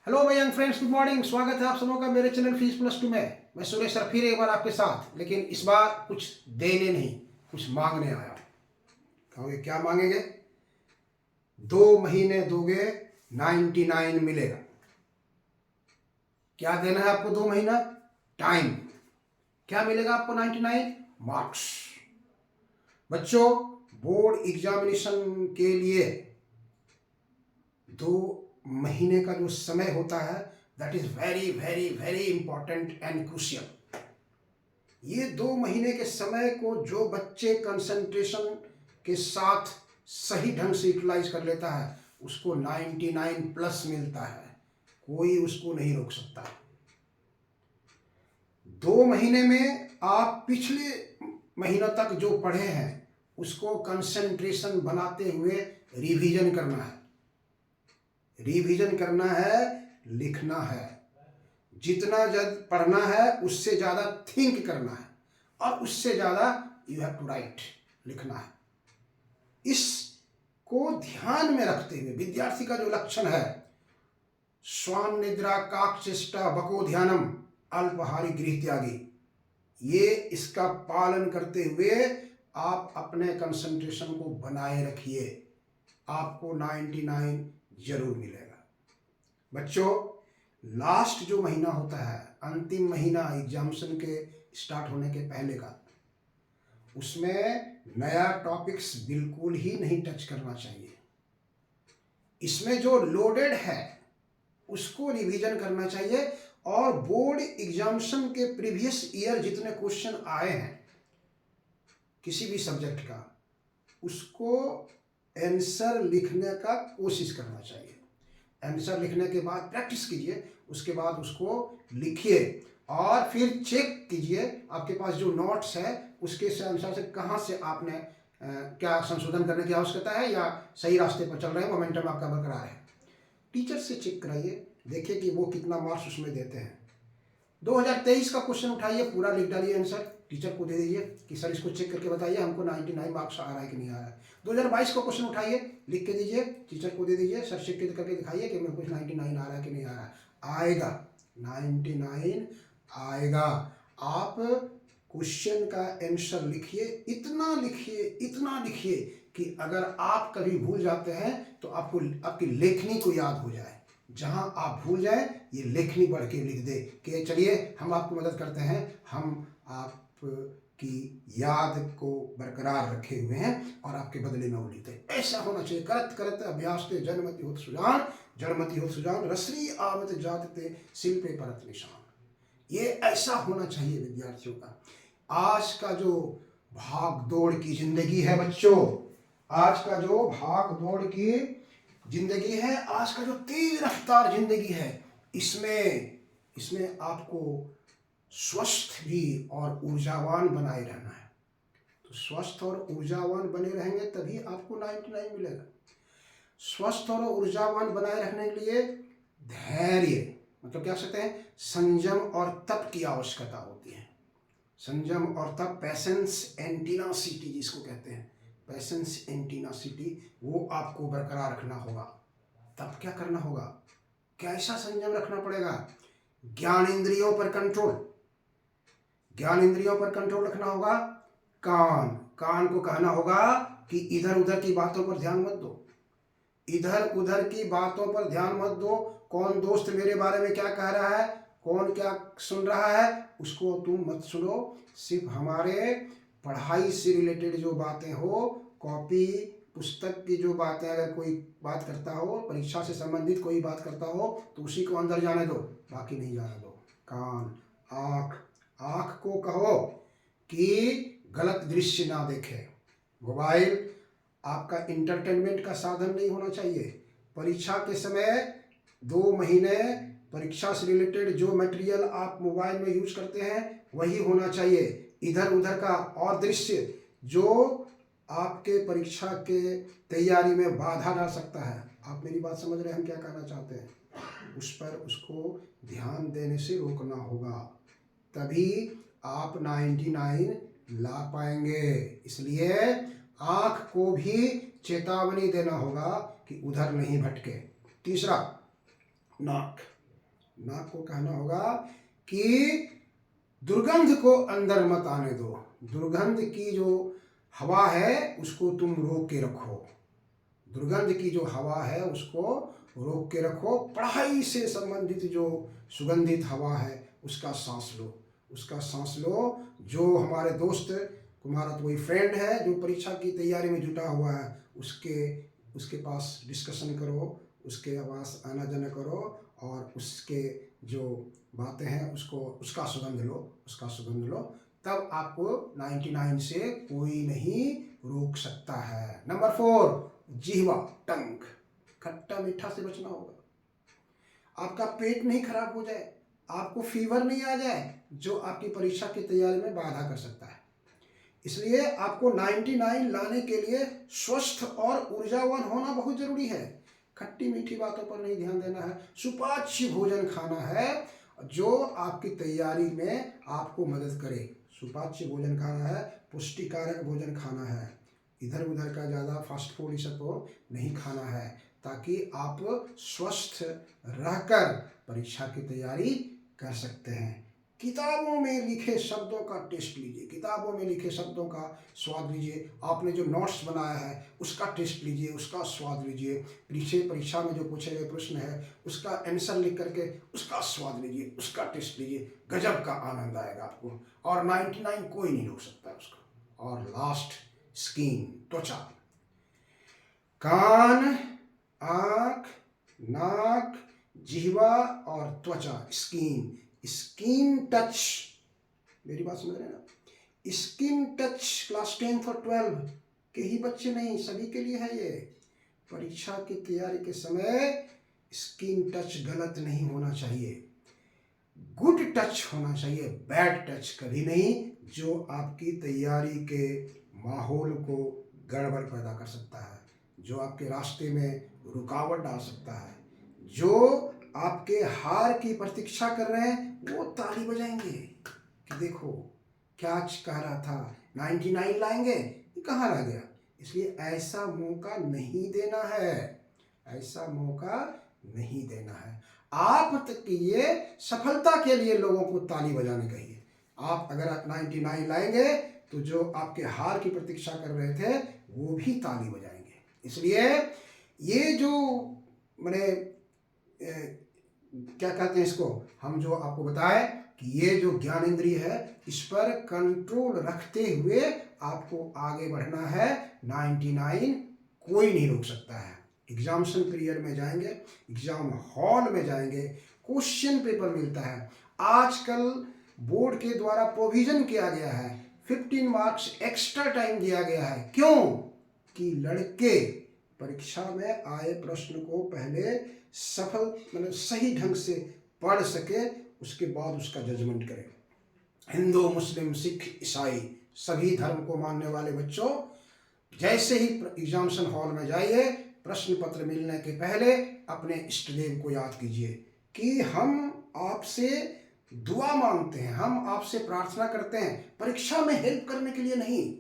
Hello my young friends, good morning. स्वागत है आप सबों का मेरे चैनल फीस प्लस टू में। मैं सुरेश सर फिर एक बार आपके साथ, लेकिन इस बार कुछ देने नहीं, कुछ मांगने आया। कहोगे क्या मांगेंगे? 2 महीने दोगे 99 मिलेगा। क्या देना है आपको? 2 महीना टाइम। क्या मिलेगा आपको? 99 मार्क्स। बच्चों, बोर्ड एग्जामिनेशन के लिए 2 महीने का जो समय होता है, that is very very very important and crucial. ये 2 महीने के समय को जो बच्चे कंसंट्रेशन के साथ सही ढंग से यूटिलाइज कर लेता है, उसको 99 प्लस मिलता है। कोई उसको नहीं रोक सकता। 2 महीने में आप पिछले महीनों तक जो पढ़े हैं उसको कंसंट्रेशन बनाते हुए रिवीजन करना है। रिवीजन करना है, लिखना है। जितना जल्द पढ़ना है उससे ज़्यादा थिंक करना है, और उससे ज़्यादा यू हैव टू राइट, लिखना है। इसको ध्यान में रखते हुए विद्यार्थी का जो लक्षण है, स्वान निद्रा काकचेष्टा बको ध्यानम अल्पहारी गृह त्यागी, ये इसका पालन करते हुए आप अपने कंसंट्रेशन को बनाए रखिए। आपको 99 जरूर मिलेगा। बच्चों, लास्ट जो महीना होता है, अंतिम महीना एग्जामिनेशन के स्टार्ट होने के पहले का, उसमें नया टॉपिक्स बिल्कुल ही नहीं टच करना चाहिए। इसमें जो लोडेड है उसको रिवीजन करना चाहिए, और बोर्ड एग्जामिनेशन के प्रीवियस ईयर जितने क्वेश्चन आए हैं किसी भी सब्जेक्ट का, उसको आंसर लिखने का कोशिश करना चाहिए। आंसर लिखने के बाद प्रैक्टिस कीजिए, उसके बाद उसको लिखिए और फिर चेक कीजिए आपके पास जो नोट्स है उसके अनुसार से कहाँ से आपने क्या संशोधन करने की आवश्यकता है, या सही रास्ते पर चल रहे हैं, मोमेंटम आपका बरकरार है। टीचर से चेक कराइए, देखिए कि वो कितना मार्क्स उसमें देते हैं। 2023 का क्वेश्चन उठाइए, पूरा लिख डालिए आंसर, टीचर को दे दीजिए कि सर इसको चेक करके बताइए हमको 99 मार्क्स आ रहा है कि नहीं आ रहा है। 2022 का क्वेश्चन उठाइए, लिख के दीजिए, टीचर को दे दीजिए, सर चेक करके दिखाइए कि मेरे को 99 आ रहा है कि नहीं आ रहा है। आएगा, 99 आएगा। आप क्वेश्चन का आंसर लिखिए, इतना लिखिए कि अगर आप कभी भूल जाते हैं तो आपको आपकी लेखनी को याद हो जाए। जहां आप भूल जाए, ये लेखनी बढ़ के लिख दे कि चलिए हम आपको मदद करते हैं, हम आपकी याद को बरकरार रखे हुए हैं और आपके बदले में वो लिखते। ऐसा होना चाहिए। करत करत अभ्यास ते जन्मति होत सुजान, जड़मति होत सुजान, रसरी आवत जाते शिल्पे परत निशान। ये ऐसा होना चाहिए विद्यार्थियों का। आज का जो भाग दौड़ की जिंदगी है बच्चों, आज का जो भाग दौड़ की जिंदगी है, आज का जो तेज रफ्तार जिंदगी है, इसमें आपको स्वस्थ भी और ऊर्जावान बनाए रहना है। तो स्वस्थ और ऊर्जावान बने रहेंगे तभी आपको 99 मिलेगा। स्वस्थ और ऊर्जावान बनाए रखने के लिए धैर्य, मतलब क्या कहते हैं, संयम और तप की आवश्यकता होती है। संयम और तप, पैसेंस एंड टेनासिटी जिसको कहते हैं, पैसेंस एंड टेनासिटी, वो आपको बरकरार रखना होगा। तब क्या करना होगा? कैसा संयम रखना पड़ेगा? ज्ञान इंद्रियों पर कंट्रोल, ज्ञान इंद्रियों पर कंट्रोल रखना होगा। कान को कहना होगा कि इधर उधर की बातों पर ध्यान मत दो, इधर उधर की बातों पर ध्यान मत दो। कौन दोस्त मेरे बारे में क्या कह रहा है, कौन क्या सुन रहा है, उसको तुम मत सुनो। सिर्फ हमारे पढ़ाई से रिलेटेड जो बातें हो, कॉपी पुस्तक की जो बातें, अगर कोई बात करता हो, परीक्षा से संबंधित कोई बात करता हो, तो उसी को अंदर जाने दो, बाकी नहीं जाने दो। कान, आँख को कहो कि गलत दृश्य ना देखे। मोबाइल आपका इंटरटेनमेंट का साधन नहीं होना चाहिए। परीक्षा के समय 2 महीने परीक्षा से रिलेटेड जो मटेरियल आप मोबाइल में यूज करते हैं वही होना चाहिए। इधर उधर का और दृश्य जो आपके परीक्षा के तैयारी में बाधा डाल सकता है, आप मेरी बात समझ रहे हैं हम क्या कहना चाहते हैं, उस पर उसको ध्यान देने से रोकना होगा, तभी आप 99 ला पाएंगे। इसलिए आँख को भी चेतावनी देना होगा कि उधर नहीं भटके। तीसरा, नाक। नाक को कहना होगा कि दुर्गंध को अंदर मत आने दो, दुर्गंध की जो हवा है उसको तुम रोक के रखो, दुर्गंध की जो हवा है उसको रोक के रखो। पढ़ाई से संबंधित जो सुगंधित हवा है उसका सांस लो, उसका सांस लो। जो हमारे दोस्त, तुम्हारा कोई फ्रेंड है जो परीक्षा की तैयारी में जुटा हुआ है, उसके पास डिस्कशन करो, उसके पास आना जाना करो और उसके जो बातें हैं उसका सुगंध लो, उसका सुगंध लो, तब आपको 99 से कोई नहीं रोक सकता है। नंबर 4, जिह्वा, टंग। खट्टा मीठा से बचना होगा। आपका पेट नहीं खराब हो जाए, आपको फीवर नहीं आ जाए जो आपकी परीक्षा की तैयारी में बाधा कर सकता है। इसलिए आपको 99 लाने के लिए स्वस्थ और ऊर्जावान होना बहुत जरूरी है। खट्टी मीठी बातों पर नहीं ध्यान देना है। सुपाच्य भोजन खाना है जो आपकी तैयारी में आपको मदद करे। सुपाच्य भोजन खाना है, पुष्टिकारक भोजन खाना है। इधर उधर का ज़्यादा फास्ट फूड ये सब को नहीं खाना है, ताकि आप स्वस्थ रहकर परीक्षा की तैयारी कर सकते हैं। किताबों में लिखे शब्दों का टेस्ट लीजिए, किताबों में लिखे शब्दों का स्वाद लीजिए। आपने जो नोट्स बनाया है उसका टेस्ट लीजिए, उसका स्वाद लीजिए। परीक्षा में जो पूछे गए प्रश्न है उसका आंसर लिख करके उसका स्वाद लीजिए, उसका टेस्ट लीजिए। गजब का आनंद आएगा आपको, और 99 कोई नहीं रोक सकता उसको। और लास्ट, स्किन, त्वचा। कान, आँख, नाक, जिह्वा और त्वचा, स्किन। स्किन टच, मेरी बात समझ रहे हैं ना? स्किन टच क्लास 10 और 12 के ही बच्चे नहीं, सभी के लिए है ये। परीक्षा की तैयारी के समय स्किन टच गलत नहीं होना चाहिए, गुड टच होना चाहिए, बैड टच कभी नहीं, जो आपकी तैयारी के माहौल को गड़बड़ पैदा कर सकता है, जो आपके रास्ते में रुकावट डाल सकता है। जो आपके हार की प्रतीक्षा कर रहे हैं वो ताली बजाएंगे कि देखो क्या कह रहा था, 99 लाएंगे, ये कहाँ रह गया। इसलिए ऐसा मौका नहीं देना है, ऐसा मौका नहीं देना है। आप तक ये सफलता के लिए लोगों को ताली बजाने कहिए। आप अगर 99 लाएंगे तो जो आपके हार की प्रतीक्षा कर रहे थे वो भी ताली बजाएंगे। इसलिए ये जो मैंने क्या कहते हैं इसको, हम जो आपको बताए कि ये जो ज्ञान इंद्रिय है इस पर कंट्रोल रखते हुए आपको आगे बढ़ना है। 99 कोई नहीं रोक सकता है। एग्जामिनेशन पीरियड में जाएंगे, एग्जाम हॉल में जाएंगे, क्वेश्चन पेपर मिलता है। आजकल बोर्ड के द्वारा प्रोविजन किया गया है, 15 मार्क्स एक्स्ट्रा टाइम दिया गया है। क्यों? कि लड़के परीक्षा में आए प्रश्न को पहले सही ढंग से पढ़ सके, उसके बाद उसका जजमेंट करे। हिंदू, मुस्लिम, सिख, ईसाई सभी धर्म को मानने वाले बच्चों, जैसे ही एग्जामिनेशन हॉल में जाइए, प्रश्न पत्र मिलने के पहले अपने इष्ट देव को याद कीजिए कि हम आपसे दुआ मांगते हैं, हम आपसे प्रार्थना करते हैं, परीक्षा में हेल्प करने के लिए नहीं,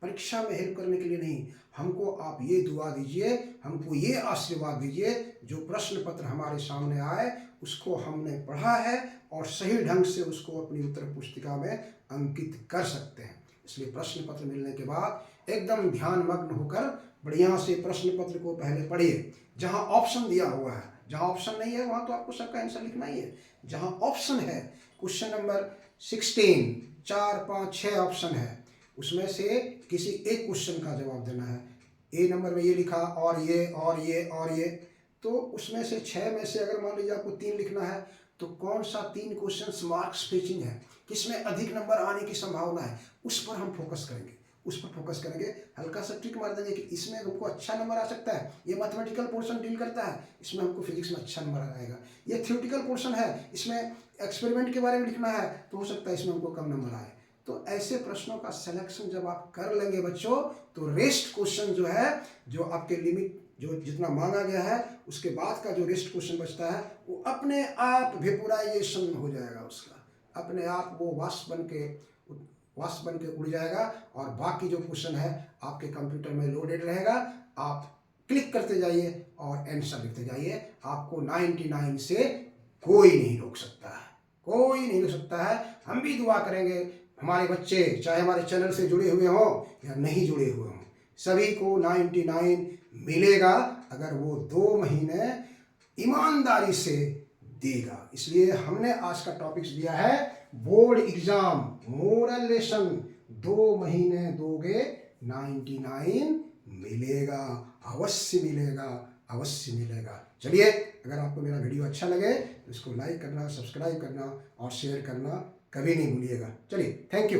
परीक्षा में हेल्प करने के लिए नहीं। हमको आप ये दुआ दीजिए, हमको ये आशीर्वाद दीजिए, जो प्रश्न पत्र हमारे सामने आए उसको हमने पढ़ा है और सही ढंग से उसको अपनी उत्तर पुस्तिका में अंकित कर सकते हैं। इसलिए प्रश्न पत्र मिलने के बाद एकदम ध्यान मग्न होकर बढ़िया से प्रश्न पत्र को पहले पढ़िए। जहाँ ऑप्शन दिया हुआ है, जहाँ ऑप्शन नहीं है वहाँ तो आपको सबका आंसर लिखना ही है। जहाँ ऑप्शन है, क्वेश्चन नंबर 16, 4, 5, 6 ऑप्शन है, उसमें से किसी एक क्वेश्चन का जवाब देना है। ए नंबर में ये लिखा और ये और ये और ये, तो उसमें से 6 में से अगर मान लीजिए आपको 3 लिखना है तो कौन सा 3 क्वेश्चन मार्क्स फीचिंग है, किसमें अधिक नंबर आने की संभावना है, उस पर हम फोकस करेंगे, उस पर फोकस करेंगे। हल्का सा ट्रिक मार देंगे कि इसमें हमको अच्छा नंबर आ सकता है, ये मैथमेटिकल पोर्शन डील करता है, इसमें हमको फिजिक्स में अच्छा नंबर आएगा। ये थ्योरेटिकल पोर्शन है, इसमें एक्सपेरिमेंट के बारे में लिखना है तो हो सकता है इसमें हमको कम नंबर आए। तो ऐसे प्रश्नों का सिलेक्शन जब आप कर लेंगे बच्चों, तो रेस्ट क्वेश्चन जो है, जो आपके लिमिट जो जितना मांगा गया है उसके बाद का जो रेस्ट क्वेश्चन बचता है वो अपने आप वेपोराइजेशन हो जाएगा, उसका अपने आप वो वाष्प बन के उड़ जाएगा और बाकी जो क्वेश्चन है आपके कंप्यूटर में लोडेड रहेगा। आप क्लिक करते जाइए और आंसर लिखते जाइए, आपको 99 से कोई नहीं रोक सकता है, कोई नहीं रोक सकता है। हम भी दुआ करेंगे हमारे बच्चे चाहे हमारे चैनल से जुड़े हुए हों या नहीं जुड़े हुए हों, सभी को 99 मिलेगा अगर वो 2 महीने ईमानदारी से देगा। इसलिए हमने आज का टॉपिक्स दिया है बोर्ड एग्जाम मोरल लेसन, 2 महीने दोगे 99 मिलेगा, अवश्य मिलेगा, अवश्य मिलेगा। चलिए, अगर आपको मेरा वीडियो अच्छा लगे तो इसको लाइक करना, सब्सक्राइब करना और शेयर करना कभी नहीं भूलिएगा। चलिए, थैंक यू।